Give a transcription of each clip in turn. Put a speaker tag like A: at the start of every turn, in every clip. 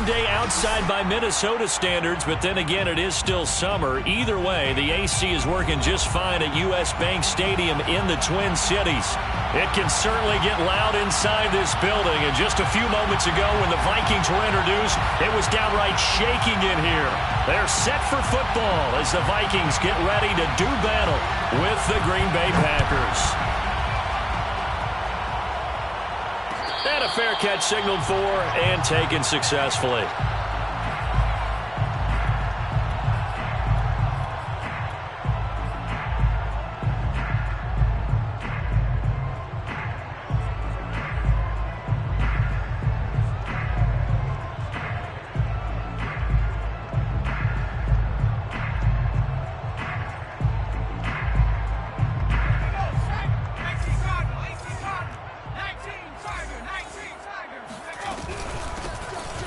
A: day outside by Minnesota standards, but then again, it is still summer. Either way, the AC is working just fine at U.S. Bank Stadium in the Twin Cities. It can certainly get loud inside this building, and just a few moments ago when the Vikings were introduced, it was downright shaking in here. They're set for football as the Vikings get ready to do battle with the Green Bay Packers. And a fair catch signaled for and taken successfully.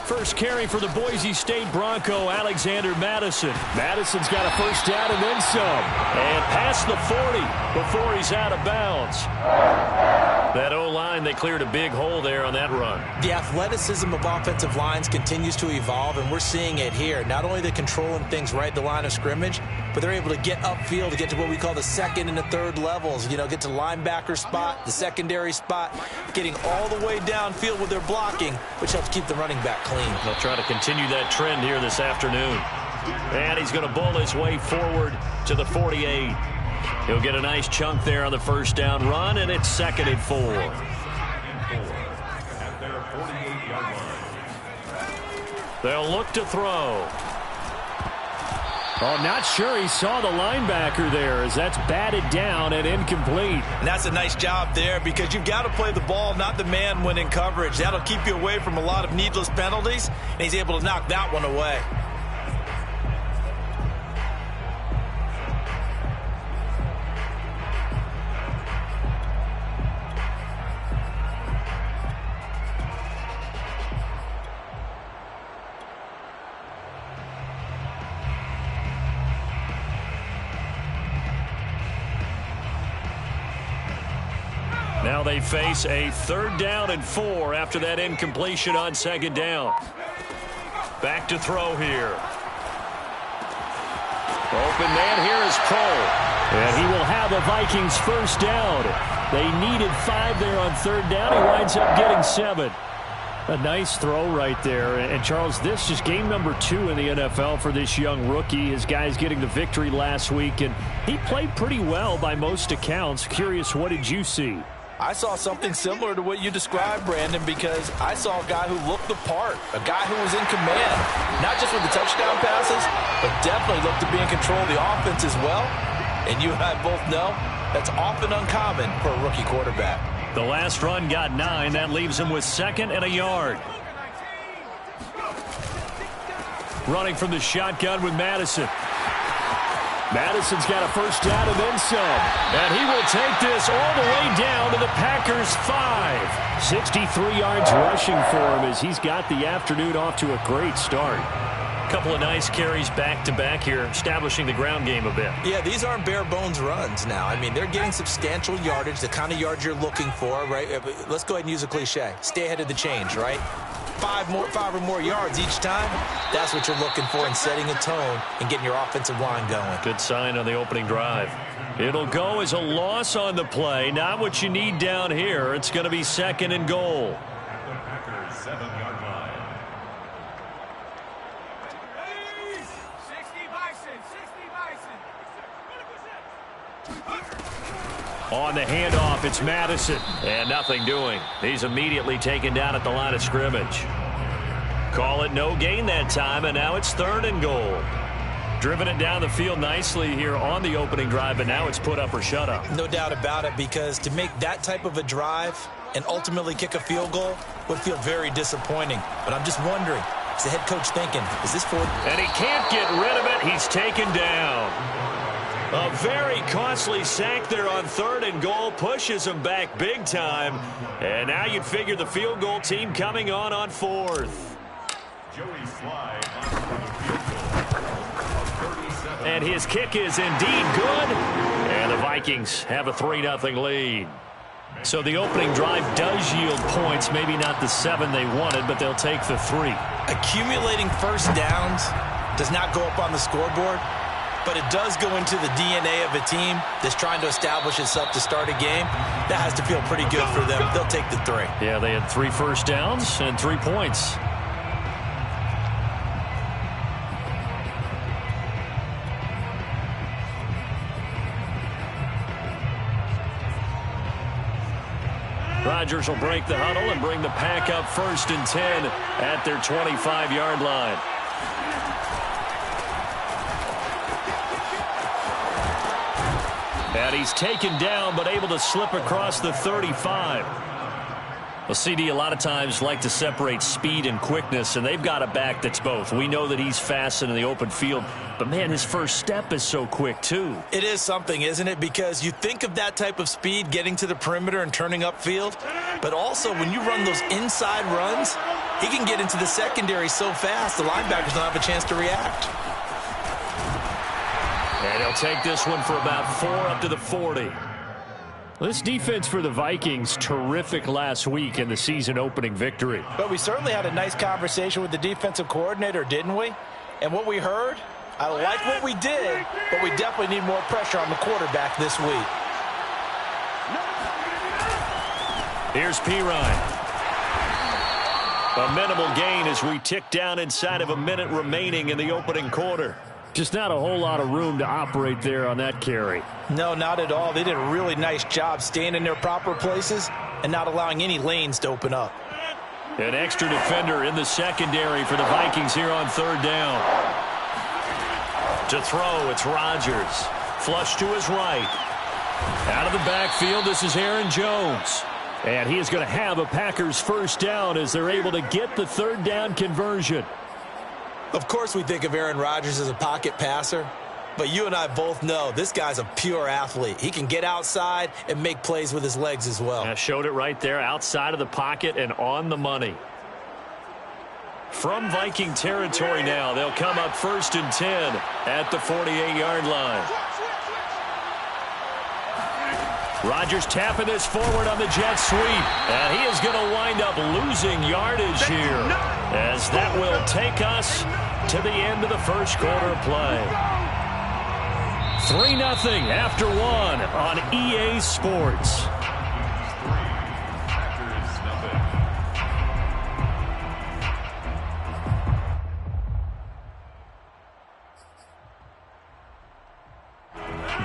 A: First carry for the Boise State Bronco, Alexander Madison. Madison's got a first down and then some. And past the 40 before he's out of bounds. That O-line, they cleared a big hole there on that run.
B: The athleticism of offensive lines continues to evolve, and we're seeing it here. Not only they're controlling things right at the line of scrimmage, but they're able to get upfield to get to what we call the second and the third levels. You know, get to linebacker spot, the secondary spot, getting all the way downfield with their blocking, which helps keep the running back clean.
A: They'll try to continue that trend here this afternoon. And he's going to bowl his way forward to the 48. He'll get a nice chunk there on the first down run, and it's 2nd and 4.
C: At their 48-yard line.
A: They'll look to throw. Oh, not sure he saw the linebacker there as that's batted down and incomplete.
B: And that's a nice job there because you've got to play the ball, not the man when in coverage. That'll keep you away from a lot of needless penalties, and he's able to knock that one away.
A: Now they face a 3rd down and 4 after that incompletion on 2nd down. Back to throw here. Open man here is Cole. And he will have a Vikings first down. They needed 5 there on 3rd down. He winds up getting 7. A nice throw right there. And Charles, this is game number 2 in the NFL for this young rookie. His guys getting the victory last week, and he played pretty well by most accounts. Curious, what did you see?
B: I saw something similar to what you described, Brandon, because I saw a guy who looked the part, a guy who was in command, not just with the touchdown passes, but definitely looked to be in control of the offense as well. And you and I both know that's often uncommon for a rookie quarterback.
A: The last run got 9. That leaves him with 2nd and a yard. Running from the shotgun with Madison. Madison's got a first down and then some. And he will take this all the way down to the Packers' 5. 63 yards rushing for him as he's got the afternoon off to a great start. Couple of nice carries back-to-back here, establishing the ground game a bit.
B: Yeah, these aren't bare-bones runs now. I mean, they're getting substantial yardage, the kind of yards you're looking for, right? Let's go ahead and use a cliche. Stay ahead of the change, right? 5 or more yards each time. That's what you're looking for in setting a tone and getting your offensive line going.
A: Good sign on the opening drive. It'll go as a loss on the play. Not what you need down here. It's going to be 2nd and goal.
C: At the Packers' 7-yard line.
A: On the handoff, it's Madison. And nothing doing. He's immediately taken down at the line of scrimmage. Call it no gain that time, and now it's 3rd and goal. Driven it down the field nicely here on the opening drive, but now it's put up or shut up.
B: No doubt about it, because to make that type of a drive and ultimately kick a field goal would feel very disappointing. But I'm just wondering, is the head coach thinking, is this for...
A: And he can't get rid of it. He's taken down. A very costly sack there on 3rd and goal pushes him back big time. And now you'd figure the field goal team coming on 4th.
C: Joey Slye on for the field goal. 37.
A: And his kick is indeed good. And the Vikings have a 3-0 lead. So the opening drive does yield points, maybe not the 7 they wanted, but they'll take the 3.
B: Accumulating first downs does not go up on the scoreboard, but it does go into the DNA of a team that's trying to establish itself to start a game. That has to feel pretty good for them. They'll take the 3.
A: Yeah, they had 3 first downs and 3 points. Rodgers will break the huddle and bring the pack up 1st and 10 at their 25-yard line. And he's taken down but able to slip across the 35. Well, CD, a lot of times like to separate speed and quickness, and they've got a back that's both. We know that he's fast in the open field, but, man, his first step is so quick, too.
B: It is something, isn't it? Because you think of that type of speed getting to the perimeter and turning upfield, but also when you run those inside runs, he can get into the secondary so fast the linebackers don't have a chance to react.
A: And he'll take this one for about 4 up to the 40. This defense for the Vikings, terrific last week in the season-opening victory.
B: But we certainly had a nice conversation with the defensive coordinator, didn't we? And what we heard, I like what we did, but we definitely need more pressure on the quarterback this week.
A: Here's Pirine. A minimal gain as we tick down inside of a minute remaining in the opening quarter. Just not a whole lot of room to operate there on that carry.
B: No, not at all. They did a really nice job staying in their proper places and not allowing any lanes to open up.
A: An extra defender in the secondary for the Vikings here on 3rd down. To throw, it's Rodgers. Flush to his right. Out of the backfield, this is Aaron Jones. And he is going to have a Packers first down as they're able to get the 3rd down conversion.
B: Of course we think of Aaron Rodgers as a pocket passer, but you and I both know this guy's a pure athlete. He can get outside and make plays with his legs as well.
A: I showed it right there, outside of the pocket and on the money. From Viking territory now, they'll come up 1st and 10 at the 48-yard line. Rodgers tapping this forward on the jet sweep, and he is going to wind up losing yardage here, as that will take us to the end of the first quarter play. 3-0 after 1 on EA Sports.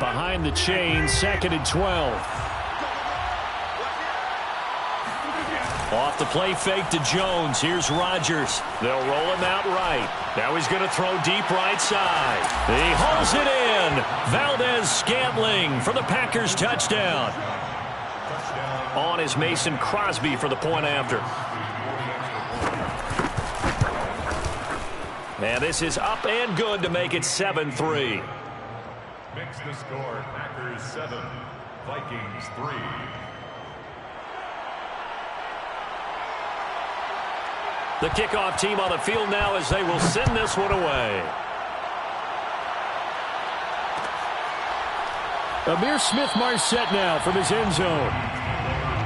A: Behind the chain, 2nd and 12. Off the play fake to Jones. Here's Rodgers. They'll roll him out right. Now he's going to throw deep right side. He hauls it in. Valdez-Scantling for the Packers touchdown. On is Mason Crosby for the point after. And this is up and good to make it 7-3.
C: Makes the score Packers 7, Vikings 3.
A: The kickoff team on the field now as they will send this one away. Amir Smith-Marset now from his end zone.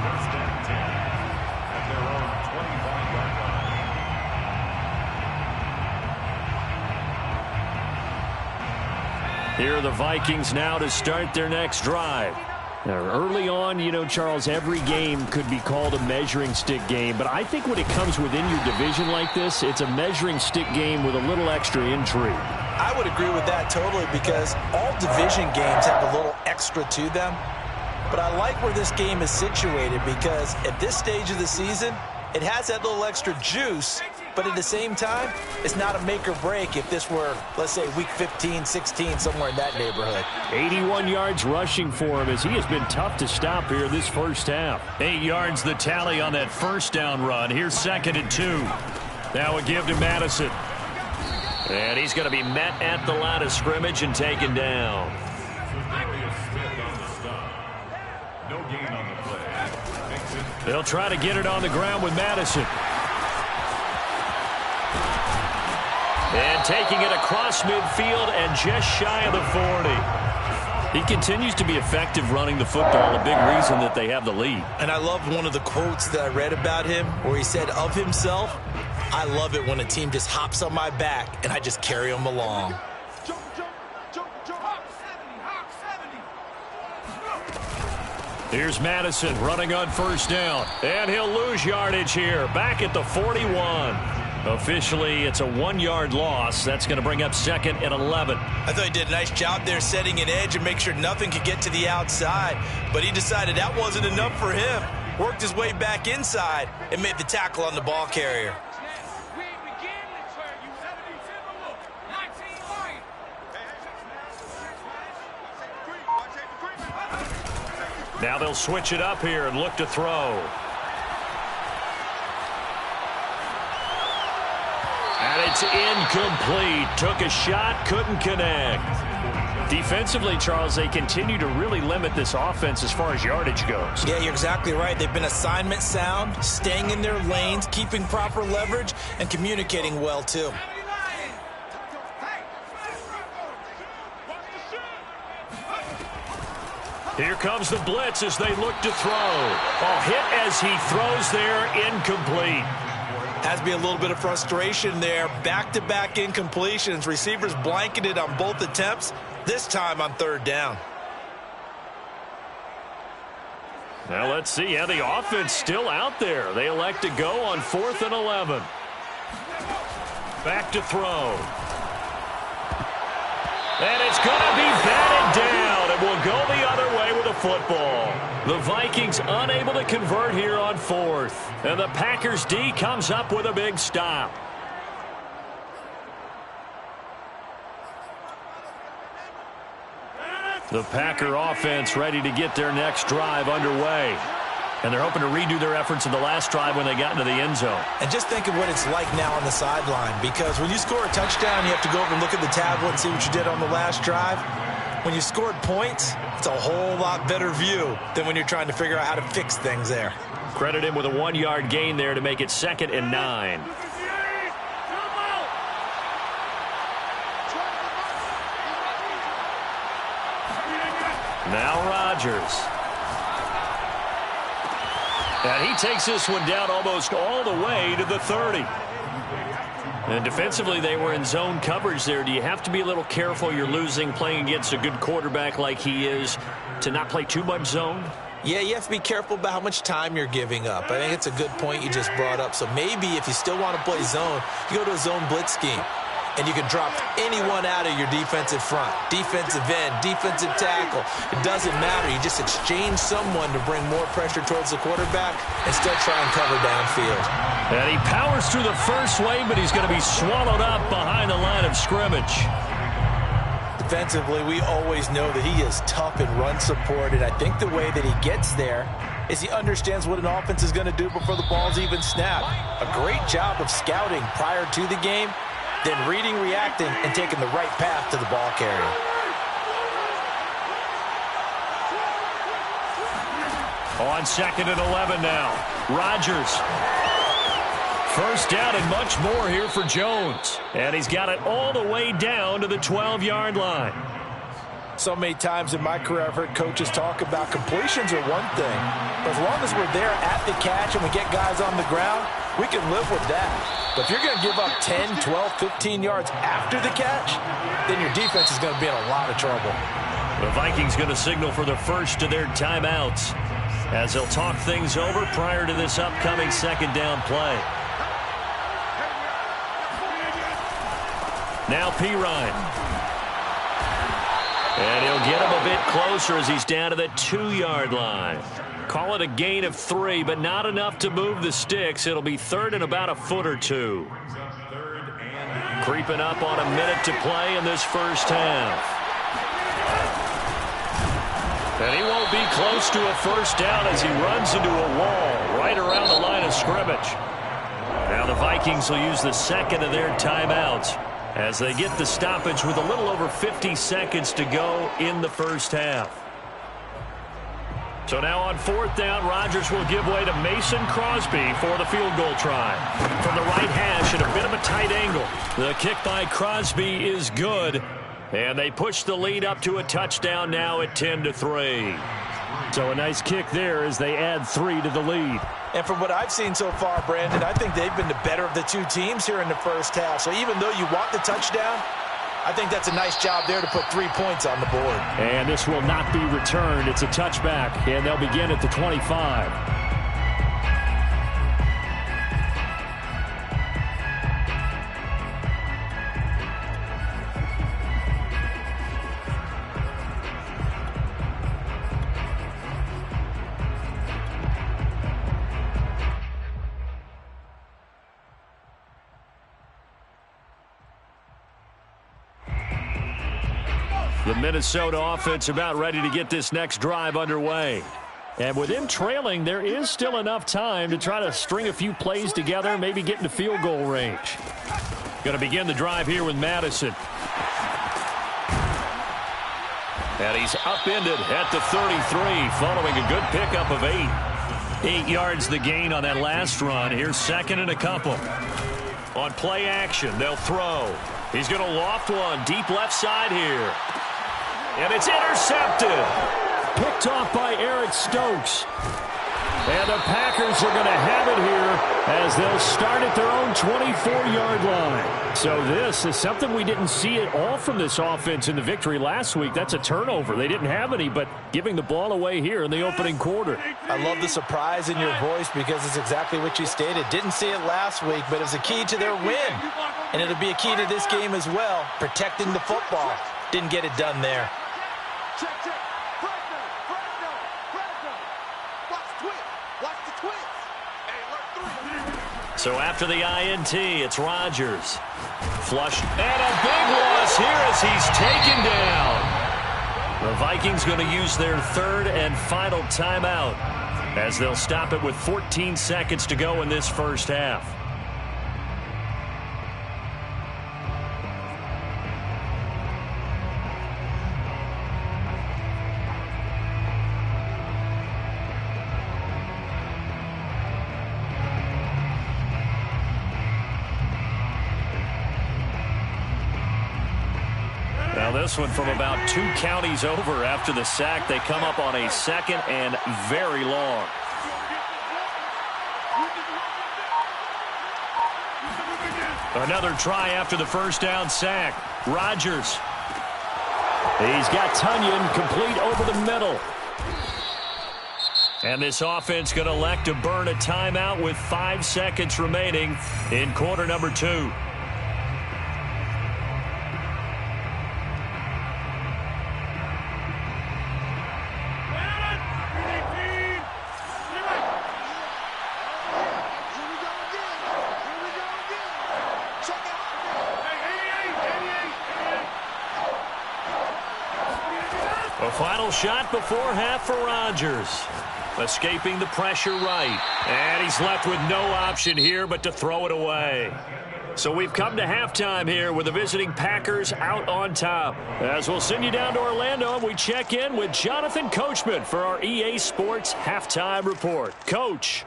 C: First and 10 at their own 25-yard line.
A: Here are the Vikings now to start their next drive. Now, early on, you know, Charles, every game could be called a measuring stick game, but I think when it comes within your division like this, it's a measuring stick game with a little extra intrigue.
B: I would agree with that totally, because all division games have a little extra to them. But I like where this game is situated, because at this stage of the season, it has that little extra juice, but at the same time, it's not a make or break if this were, let's say, week 15, 16, somewhere in that neighborhood.
A: 81 yards rushing for him as he has been tough to stop here this first half. 8 yards the tally on that first down run. Here's 2nd and 2. Now a give to Madison. And he's going to be met at the line of scrimmage and taken down.
C: No gain on the play.
A: They'll try to get it on the ground with Madison. And taking it across midfield and just shy of the 40. He continues to be effective running the football, a big reason that they have the lead.
B: And I love one of the quotes that I read about him where he said of himself, "I love it when a team just hops on my back and I just carry them along."
A: Here's Madison running on first down, and he'll lose yardage here, back at the 41. Officially, it's a 1-yard loss. That's going to bring up 2nd and 11.
B: I thought he did a nice job there setting an edge and make sure nothing could get to the outside, but he decided that wasn't enough for him. Worked his way back inside and made the tackle on the ball carrier.
A: Now they'll switch it up here and look to throw. And it's incomplete. Took a shot, couldn't connect. Defensively, Charles, they continue to really limit this offense as far as yardage goes.
B: Yeah, you're exactly right. They've been assignment sound, staying in their lanes, keeping proper leverage, and communicating well, too.
A: Here comes the blitz as they look to throw. Oh, hit as he throws there, incomplete.
B: Has to be a little bit of frustration there. Back-to-back incompletions. Receivers blanketed on both attempts, this time on 3rd down.
A: Now let's see how the offense still out there. They elect to go on 4th and 11. Back to throw. And it's going to be batted down, and will go the other way with the football. The Vikings unable to convert here on 4th. And the Packers D comes up with a big stop. The Packer offense ready to get their next drive underway. And they're hoping to redo their efforts in the last drive when they got into the end zone.
B: And just think of what it's like now on the sideline, because when you score a touchdown, you have to go over and look at the tablet and see what you did on the last drive. When you scored points, it's a whole lot better view than when you're trying to figure out how to fix things there.
A: Credit him with a 1-yard gain there to make it 2nd and 9. Now Rodgers. And he takes this one down almost all the way to the 30. And defensively, they were in zone coverage there. Do you have to be a little careful? You're losing playing against a good quarterback like he is to not play too much zone?
B: Yeah, you have to be careful about how much time you're giving up. I think it's a good point you just brought up. So maybe if you still want to play zone, you go to a zone blitz scheme. And you can drop anyone out of your defensive front, defensive end, defensive tackle. It doesn't matter. You just exchange someone to bring more pressure towards the quarterback and still try and cover downfield.
A: And he powers through the first wave, but he's going to be swallowed up behind the line of scrimmage.
B: Defensively, we always know that he is tough and run support, and I think the way that he gets there is he understands what an offense is going to do before the ball's even snapped. A great job of scouting prior to the game, then reading, reacting, and taking the right path to the ball carrier.
A: On 2nd and 11 now. Rodgers. First down and much more here for Jones. And he's got it all the way down to the 12-yard line.
B: So many times in my career I've heard coaches talk about completions are one thing, but as long as we're there at the catch and we get guys on the ground, we can live with that. But if you're going to give up 10, 12, 15 yards after the catch, then your defense is going to be in a lot of trouble.
A: The Vikings going to signal for the first of their timeouts as they'll talk things over prior to this upcoming 2nd down play. Now Pirine. And he'll get him a bit closer as he's down to the 2-yard line. Call it a gain of 3, but not enough to move the sticks. It'll be 3rd and about a foot or 2. Creeping up on a minute to play in this first half. And he won't be close to a first down as he runs into a wall right around the line of scrimmage. Now the Vikings will use the 2nd of their timeouts as they get the stoppage with a little over 50 seconds to go in the first half. So now on 4th down, Rodgers will give way to Mason Crosby for the field goal try. From the right hash at a bit of a tight angle. The kick by Crosby is good. And they push the lead up to a touchdown now at 10-3. So a nice kick there as they add 3 to the lead.
B: And from what I've seen so far, Brandon, I think they've been the better of the two teams here in the first half. So even though you want the touchdown, I think that's a nice job there to put 3 points on the board.
A: And this will not be returned. It's a touchback, and they'll begin at the 25. The Minnesota offense about ready to get this next drive underway. And with them trailing, there is still enough time to try to string a few plays together, maybe get into field goal range. Going to begin the drive here with Madison. And he's upended at the 33, following a good pickup of 8. 8 yards the gain on that last run. Here's second and a couple. On play action, they'll throw. He's going to loft one deep left side here. And it's intercepted. Picked off by Eric Stokes. And the Packers are going to have it here as they'll start at their own 24-yard line. So this is something we didn't see at all from this offense in the victory last week. That's a turnover. They didn't have any, but giving the ball away here in the opening quarter.
B: I love the surprise in your voice because it's exactly what you stated. Didn't see it last week, but it's a key to their win. And it'll be a key to this game as well, protecting the football. Didn't get it done there.
D: Check, check. Watch the twist. Watch the twist. Hey, look through.
A: So after the INT, it's Rodgers. Flushed. And a big loss here as he's taken down. The Vikings going to use their third and final timeout as they'll stop it with 14 seconds to go in this first half. Now this one from about 2 counties over after the sack. They come up on a second and very long. Another try after the first down sack. Rodgers. He's got Tunyon complete over the middle. And this offense going to elect to burn a timeout with 5 seconds remaining in quarter number 2. A final shot before half for Rodgers. Escaping the pressure right. And he's left with no option here but to throw it away. So we've come to halftime here with the visiting Packers out on top. As we'll send you down to Orlando and we check in with Jonathan Coachman for our EA Sports Halftime Report. Coach.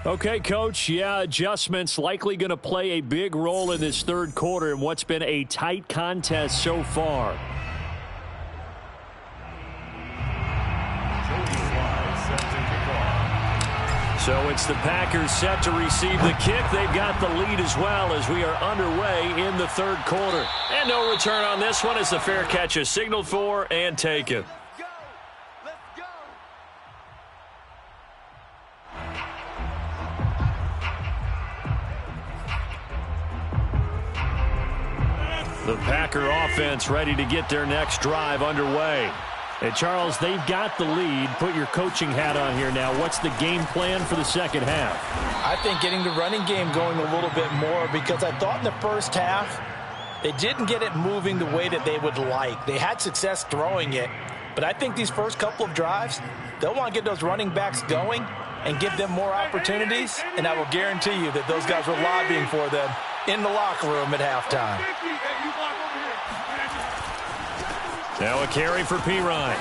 A: Okay, Coach, yeah, adjustments likely going to play a big role in this third quarter in what's been a tight contest so far. So it's the Packers set to receive the kick. They've got the lead as well as we are underway in the third quarter. And no return on this one as the fair catch is signaled for and taken. The Packer offense ready to get their next drive underway. And, Charles, they've got the lead. Put your coaching hat on here now. What's the game plan for the second half?
B: I think getting the running game going a little bit more because I thought in the first half they didn't get it moving the way that they would like. They had success throwing it, but I think these first couple of drives, they'll want to get those running backs going and give them more opportunities, and I will guarantee you that those guys were lobbying for them in the locker room at halftime.
A: Now a carry for Pirine.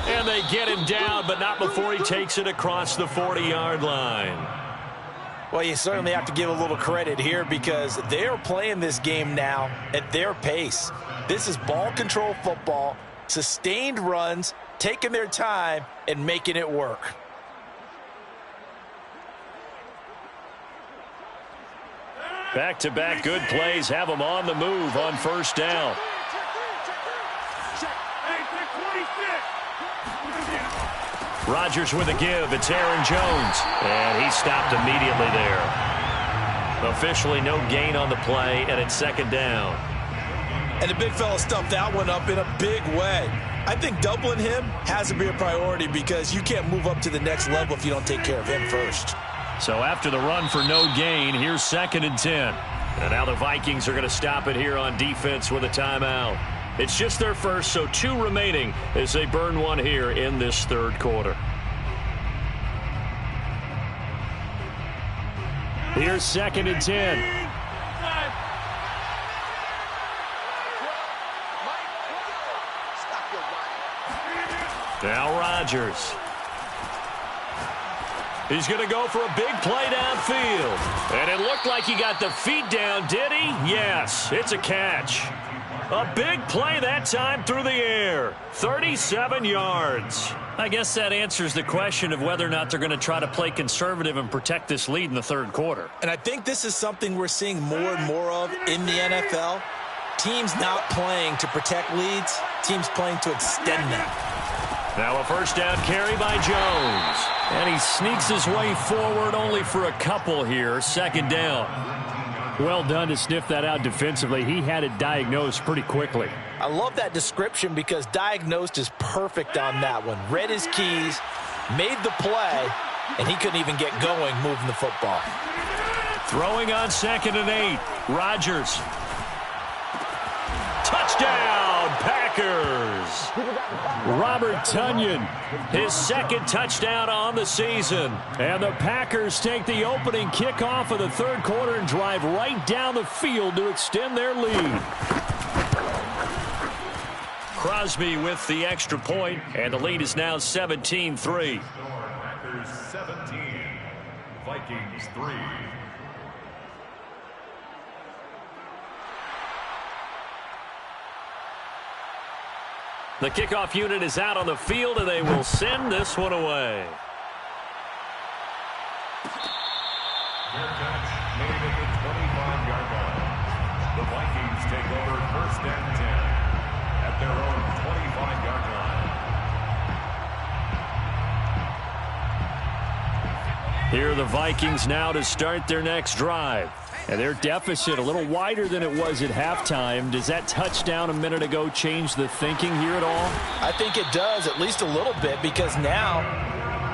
A: And they get him down, but not before he takes it across the 40-yard line.
B: Well, you certainly have to give a little credit here because they're playing this game now at their pace. This is ball control football, sustained runs, taking their time, and making it work.
A: Back-to-back good plays have them on the move on first down. Rodgers with a give. It's Aaron Jones. And he stopped immediately there. Officially no gain on the play, and it's second down.
B: And the big fella stuffed that one up in a big way. I think doubling him has to be a priority because you can't move up to the next level if you don't take care of him first.
A: So after the run for no gain, here's 2nd and 10. And now the Vikings are going to stop it here on defense with a timeout. It's just their first, so 2 remaining as they burn one here in this third quarter. Here's 2nd and 10. Now Rodgers. He's going to go for a big play downfield. And it looked like he got the feet down, did he? Yes, it's a catch. A big play that time through the air. 37 yards. I guess that answers the question of whether or not they're going to try to play conservative and protect this lead in the third quarter.
B: And I think this is something we're seeing more and more of in the NFL. Teams not playing to protect leads, teams playing to extend them.
A: Now a first down carry by Jones. And he sneaks his way forward only for a couple here. 2nd down. Well done to sniff that out defensively. He had it diagnosed pretty quickly.
B: I love that description because diagnosed is perfect on that one. Read his keys, made the play, and he couldn't even get going moving the football.
A: Throwing on 2nd and 8. Rodgers. Touchdown, Packers. Robert Tonyan, his 2nd touchdown on the season. And the Packers take the opening kickoff of the third quarter and drive right down the field to extend their lead. Crosby with the extra point, and the lead is now 17-3.
C: Packers 17, Vikings 3.
A: The kickoff unit is out on the field, and they will send this one away.
C: Their catch made at the 25-yard line. The Vikings take over 1st and 10 at their own 25-yard line.
A: Here are the Vikings now to start their next drive. And their deficit a little wider than it was at halftime. Does that touchdown a minute ago change the thinking here at all?
B: I think it does, at least a little bit, because now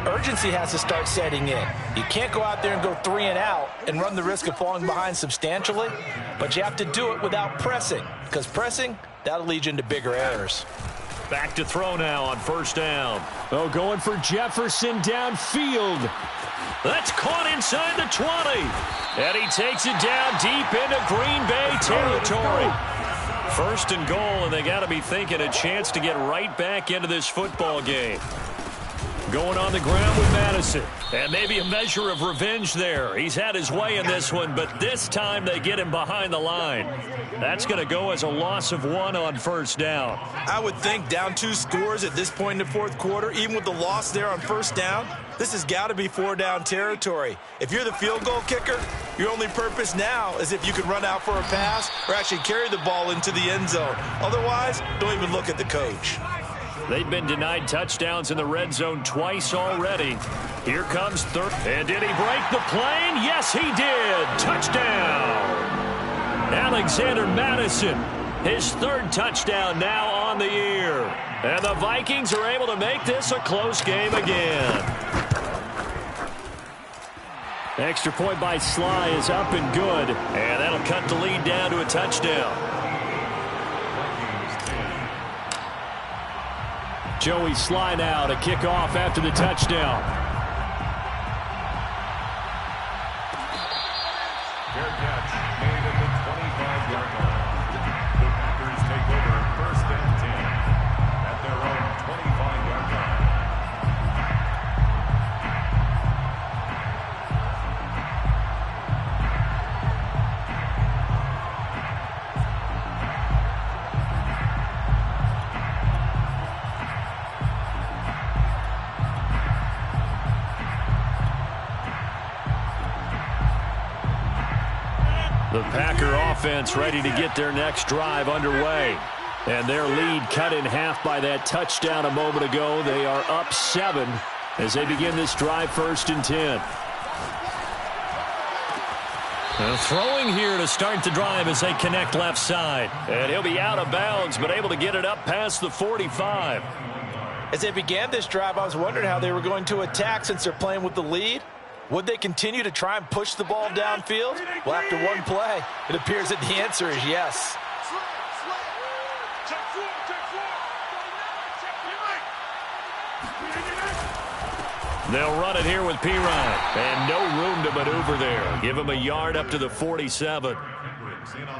B: urgency has to start setting in. You can't go out there and go 3 and out and run the risk of falling behind substantially, but you have to do it without pressing, because pressing, that'll lead you into bigger errors.
A: Back to throw now on first down. Oh, going for Jefferson downfield. That's caught inside the 20. And he takes it down deep into Green Bay territory. 1st and goal, and they got to be thinking a chance to get right back into this football game. Going on the ground with Madison. And maybe a measure of revenge there. He's had his way in this one, but this time they get him behind the line. That's going to go as a loss of 1 on first down.
B: I would think down 2 scores at this point in the fourth quarter, even with the loss there on first down, this has got to be 4-down territory. If you're the field goal kicker, your only purpose now is if you can run out for a pass or actually carry the ball into the end zone. Otherwise, don't even look at the coach.
A: They've been denied touchdowns in the red zone twice already. Here comes third. And did he break the plane? Yes, he did. Touchdown. Alexander Madison, his 3rd touchdown now on the year. And the Vikings are able to make this a close game again. Extra point by Sly is up and good. And that'll cut the lead down to a touchdown. Joey Sly now to kick off after the touchdown.
C: Their catch made at the 25-yard line. The Packers take over
A: The Packer offense ready to get their next drive underway. And their lead cut in half by that touchdown a moment ago. They are up 7 as they begin this drive, 1st and 10. Throwing here to start the drive as they connect left side. And he'll be out of bounds, but able to get it up past the 45.
B: As they began this drive, I was wondering how they were going to attack since they're playing with the lead. Would they continue to try and push the ball downfield? Well, after one play, it appears that the answer is yes.
A: They'll run it here with Pirine. And no room to maneuver there. Give him a yard up to the 47.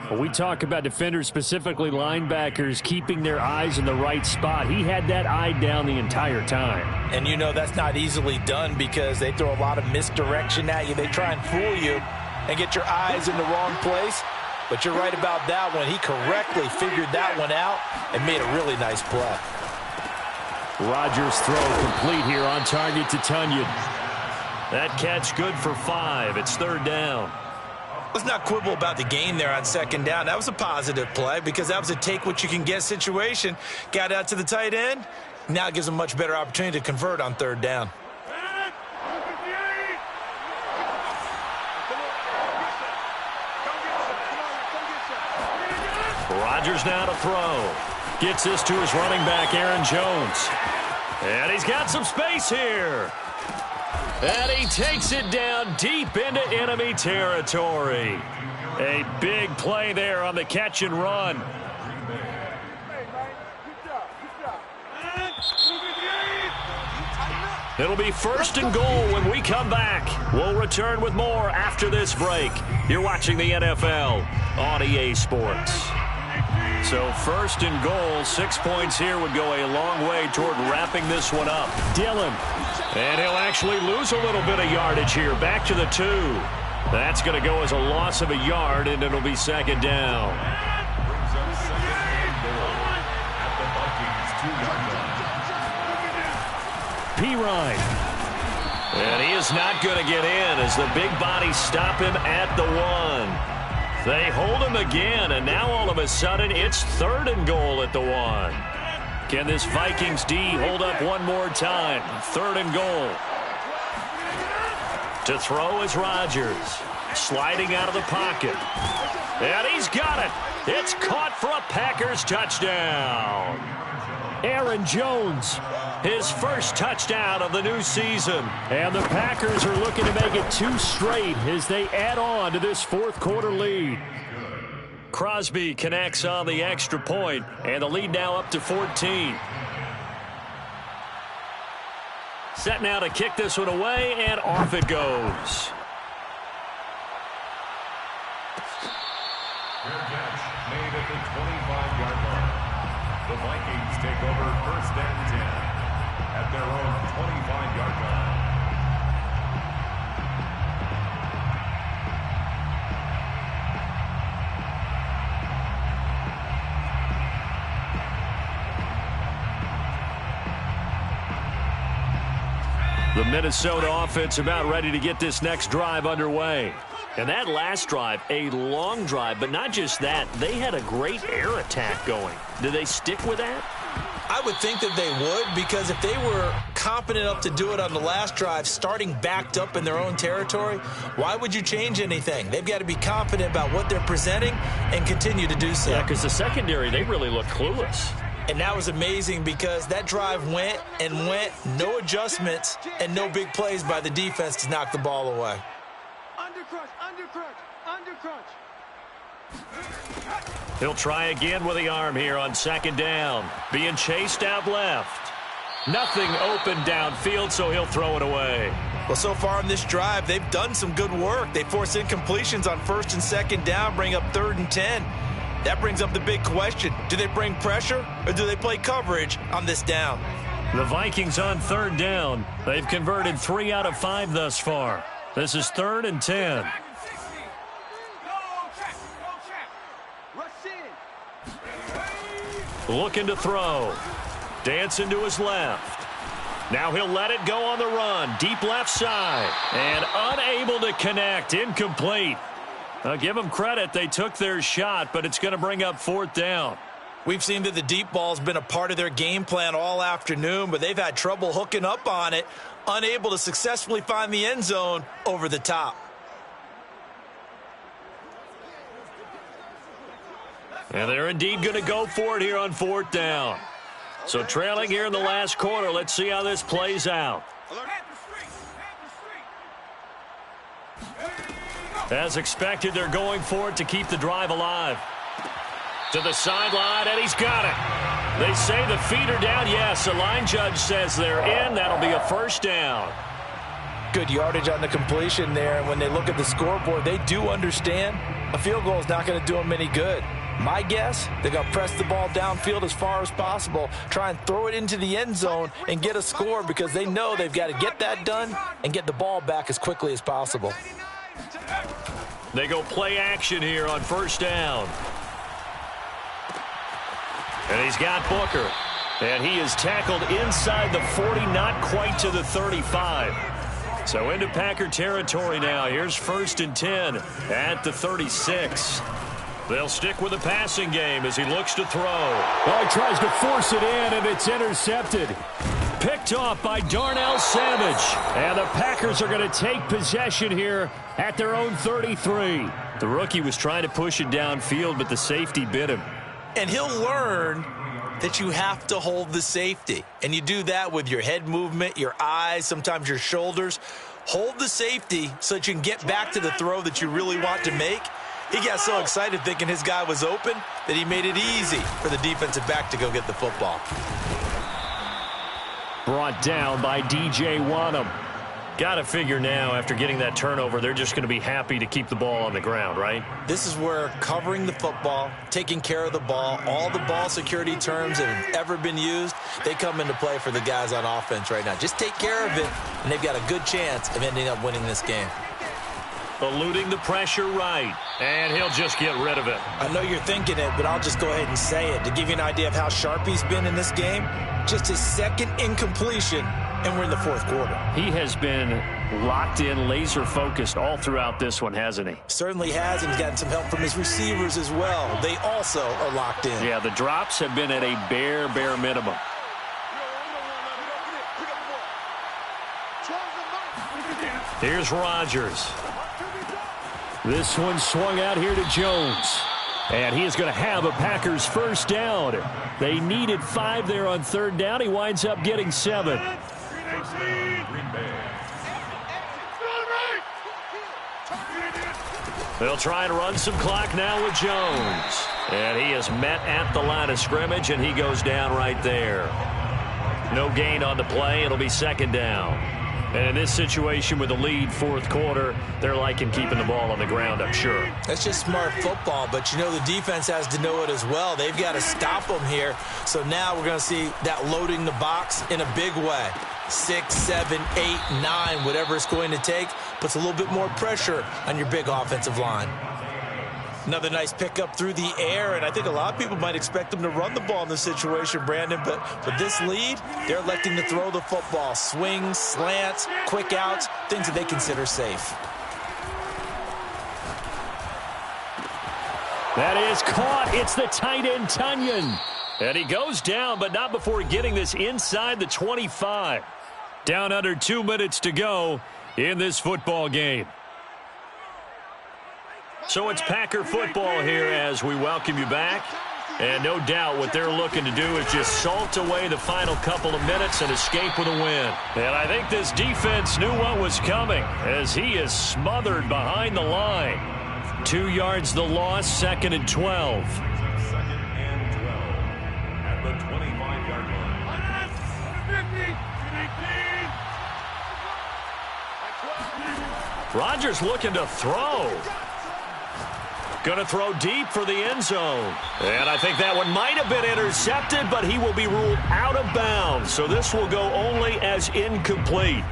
E: When we talk about defenders, specifically linebackers, keeping their eyes in the right spot, he had that eye down the entire time.
B: And you know that's not easily done because they throw a lot of misdirection at you. They try and fool you and get your eyes in the wrong place. But you're right about that one. He correctly figured that one out and made a really nice play.
A: Rodgers' throw complete here on target to Tunyon. That catch good for 5. It's 3rd down.
B: Let's not quibble about the gain there on 2nd down. That was a positive play because that was a take-what-you-can-get situation. Got out to the tight end. Now it gives them a much better opportunity to convert on 3rd down.
A: Rodgers now to throw. Gets this to his running back, Aaron Jones. And he's got some space here. And he takes it down deep into enemy territory. A big play there on the catch and run. It'll be 1st and goal when we come back. We'll return with more after this break. You're watching the NFL on EA Sports. So 1st and goal, 6 points here would go a long way toward wrapping this one up. Dillon. And he'll actually lose a little bit of yardage here. Back to the 2. That's going to go as a loss of a yard, and it'll be 2nd down. Pirine. And he is not going to get in as the big bodies stop him at the 1. They hold him again, and now all of a sudden it's 3rd and goal at the 1. Can this Vikings D hold up one more time? 3rd and goal. To throw is Rodgers. Sliding out of the pocket. And he's got it. It's caught for a Packers touchdown. Aaron Jones, his first touchdown of the new season. And the Packers are looking to make it 2 straight as they add on to this 4th quarter lead. Crosby connects on the extra point, and the lead now up to 14. Set now to kick this one away, and off it goes.
C: Fair catch made at the 25-yard line. The Vikings take over 1st and 10 at their own 25-yard line.
A: The Minnesota offense about ready to get this next drive underway. And that last drive, a long drive, but not just that. They had a great air attack going. Do they stick with that?
B: I would think that they would, because if they were competent enough to do it on the last drive, starting backed up in their own territory, why would you change anything? They've got to be confident about what they're presenting and continue to do so.
A: Yeah, because the secondary, they really look clueless.
B: And that was amazing because that drive went and went, no adjustments, and no big plays by the defense to knock the ball away.
D: Undercrunch, undercrunch, undercrunch.
A: He'll try again with the arm here on 2nd down. Being chased out left. Nothing open downfield, so he'll throw it away.
B: Well, so far in this drive, they've done some good work. They force incompletions on 1st and 2nd down, bring up 3rd and 10. That brings up the big question. Do they bring pressure or do they play coverage on this down?
A: The Vikings on 3rd down. They've converted 3 out of 5 thus far. This is 3rd and 10. Looking to throw. Dancing to his left. Now he'll let it go on the run. Deep left side. And unable to connect. Incomplete. Give them credit. They took their shot, but it's going to bring up 4th down.
B: We've seen that the deep ball has been a part of their game plan all afternoon, but they've had trouble hooking up on it, unable to successfully find the end zone over the top.
A: And they're indeed going to go for it here on 4th down. So trailing here in the last quarter. Let's see how this plays out. As expected, they're going for it to keep the drive alive. To the sideline, and he's got it. They say the feet are down. Yes, the line judge says they're in. That'll be a 1st down.
B: Good yardage on the completion there, and when they look at the scoreboard, they do understand a field goal is not going to do them any good. My guess, they're going to press the ball downfield as far as possible, try and throw it into the end zone and get a score because they know they've got to get that done and get the ball back as quickly as possible.
A: They go play action here on 1st down. And he's got Booker. And he is tackled inside the 40, not quite to the 35. So into Packer territory now. Here's 1st and 10 at the 36. They'll stick with the passing game as he looks to throw.
E: Well, he tries to force it in, and it's intercepted. Picked off by Darnell Savage. And the Packers are going to take possession here at their own 33.
A: The rookie was trying to push it downfield, but the safety bit him.
B: And he'll learn that you have to hold the safety. And you do that with your head movement, your eyes, sometimes your shoulders. Hold the safety so that you can get back to the throw that you really want to make. He got so excited thinking his guy was open that he made it easy for the defensive back to go get the football.
E: Brought down by DJ Wanham.
A: Got to figure now, after getting that turnover, they're just going to be happy to keep the ball on the ground, right?
B: This is where covering the football, taking care of the ball, all the ball security terms that have ever been used, they come into play for the guys on offense right now. Just take care of it, and they've got a good chance of ending up winning this game.
A: Eluding the pressure right, and he'll just get rid of it.
B: I know you're thinking it, but I'll just go ahead and say it. To give you an idea of how sharp he's been in this game, just his 2nd incompletion, and we're in the 4th quarter.
E: He has been locked in, laser-focused all throughout this one, hasn't he?
B: Certainly has, and he's gotten some help from his receivers as well. They also are locked in.
E: Yeah, the drops have been at a bare minimum.
A: Here's Rodgers.
E: This one swung out here to Jones. And he is going to have a Packers 1st down. They needed 5 there on 3rd down. He winds up getting 7.
A: They'll try and run some clock now with Jones. And he is met at the line of scrimmage, and he goes down right there. No gain on the play. It'll be 2nd down. And in this situation with the lead 4th quarter, they're liking keeping the ball on the ground, I'm sure.
B: That's just smart football, but you know the defense has to know it as well. They've got to stop them here. So now we're going to see that loading the box in a big way. 6, 7, 8, 9, whatever it's going to take, puts a little bit more pressure on your big offensive line. Another nice pickup through the air, and I think a lot of people might expect them to run the ball in this situation, Brandon, but with this lead, they're electing to throw the football. Swings, slants, quick outs, things that they consider safe.
E: That is caught. It's the tight end, Tunyon.
A: And he goes down, but not before getting this inside the 25. Down under 2 minutes to go in this football game. So it's Packer football here as we welcome you back. And no doubt what they're looking to do is just salt away the final couple of minutes and escape with a win. And I think this defense knew what was coming as he is smothered behind the line. 2 yards the loss, 2nd and 12.
C: 2nd and 12 at the 25-yard line.
A: Rodgers looking to throw. Going to throw deep for the end zone. And I think that one might have been intercepted, but he will be ruled out of bounds. So this will go only as incomplete.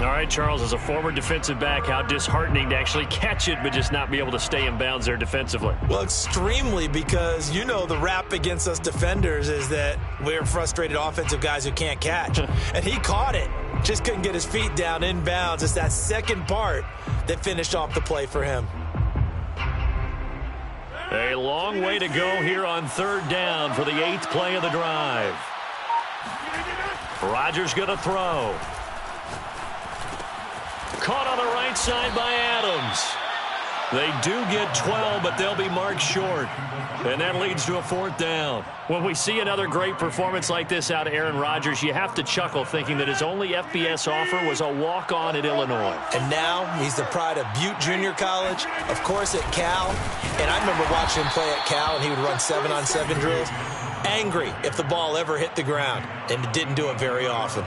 A: All right, Charles, as a former defensive back, how disheartening to actually catch it, but just not be able to stay in bounds there defensively.
B: Well, extremely, because you know the rap against us defenders is that we're frustrated offensive guys who can't catch. And he caught it. Just couldn't get his feet down in bounds. It's that second part that finished off the play for him.
A: A long way to go here on third down for the 8th play of the drive. Rodgers going to throw. Caught on the right side by Adams. They do get 12, but they'll be marked short. And that leads to a 4th down. When we see another great performance like this out of Aaron Rodgers, you have to chuckle thinking that his only FBS offer was a walk-on at Illinois.
B: And now he's the pride of Butte Junior College, of course at Cal. And I remember watching him play at Cal, and he would run 7-on-7 drills. Angry if the ball ever hit the ground, and it didn't do it very often.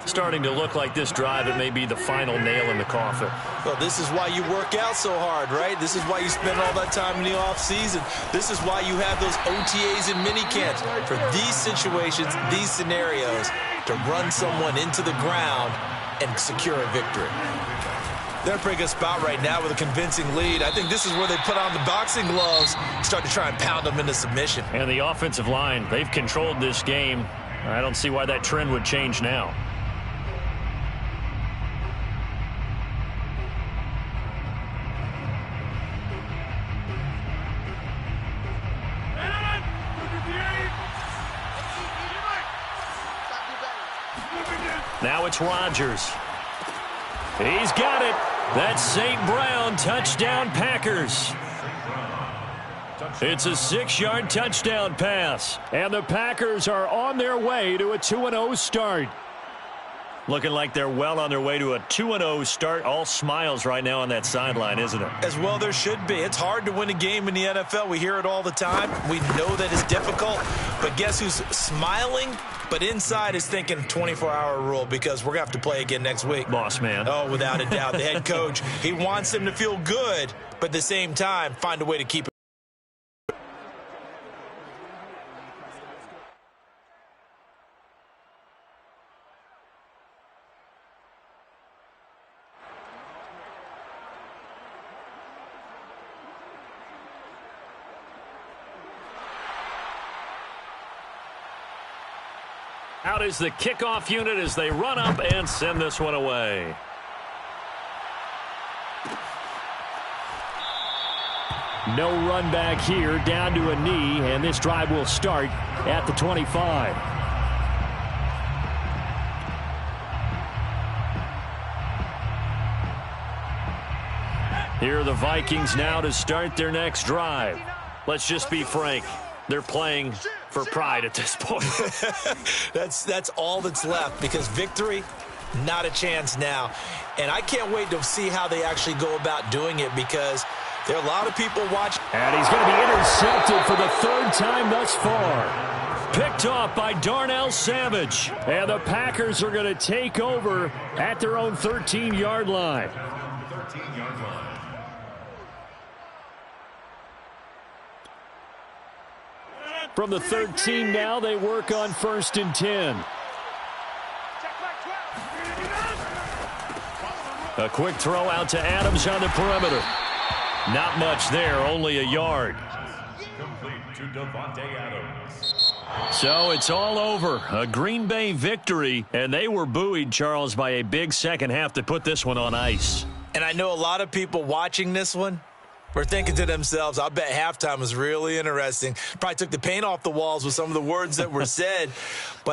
A: Starting to look like this drive, it may be the final nail in the coffin.
B: Well, this is why you work out so hard, right? This is why you spend all that time in the offseason. This is why you have those OTAs and mini camps for these situations, these scenarios, to run someone into the ground and secure a victory. They're in a pretty good spot right now with a convincing lead. I think this is where they put on the boxing gloves, start to try and pound them into submission.
A: And the offensive line, they've controlled this game. I don't see why that trend would change now. Now it's Rodgers. He's got it. That's St. Brown. Touchdown, Packers. It's a 6-yard touchdown pass.
E: And the Packers are on their way to a 2-0 start.
A: Looking like they're well on their way to a 2-0 start. All smiles right now on that sideline, isn't it?
B: As well there should be. It's hard to win a game in the NFL. We hear it all the time. We know that it's difficult. But guess who's smiling? But inside is thinking 24-hour rule because we're going to have to play again next week.
A: Boss man.
B: Oh, without a doubt. The head coach, he wants them to feel good, but at the same time, find a way to keep it.
A: Out is the kickoff unit as they run up and send this one away.
E: No run back here, down to a knee, and this drive will start at the 25. Here are the Vikings now to start their next drive.
A: Let's just be frank. They're playing for pride at this point.
B: That's all that's left because victory, not a chance now. And I can't wait to see how they actually go about doing it because there are a lot of people watching.
E: And he's going to be intercepted for the 3rd time thus far. Picked off by Darnell Savage. And the Packers are going to take over at their own 13-yard line.
C: 13-yard line.
E: From the 13 now, they work on 1st and 10.
A: A quick throw out to Adams on the perimeter. Not much there, only a yard.
C: Complete to Devontae Adams.
A: So it's all over. A Green Bay victory, and they were buoyed, Charles, by a big second half to put this one on ice.
B: And I know a lot of people watching this one were thinking to themselves, I bet halftime was really interesting. Probably took the paint off the walls with some of the words that were said. But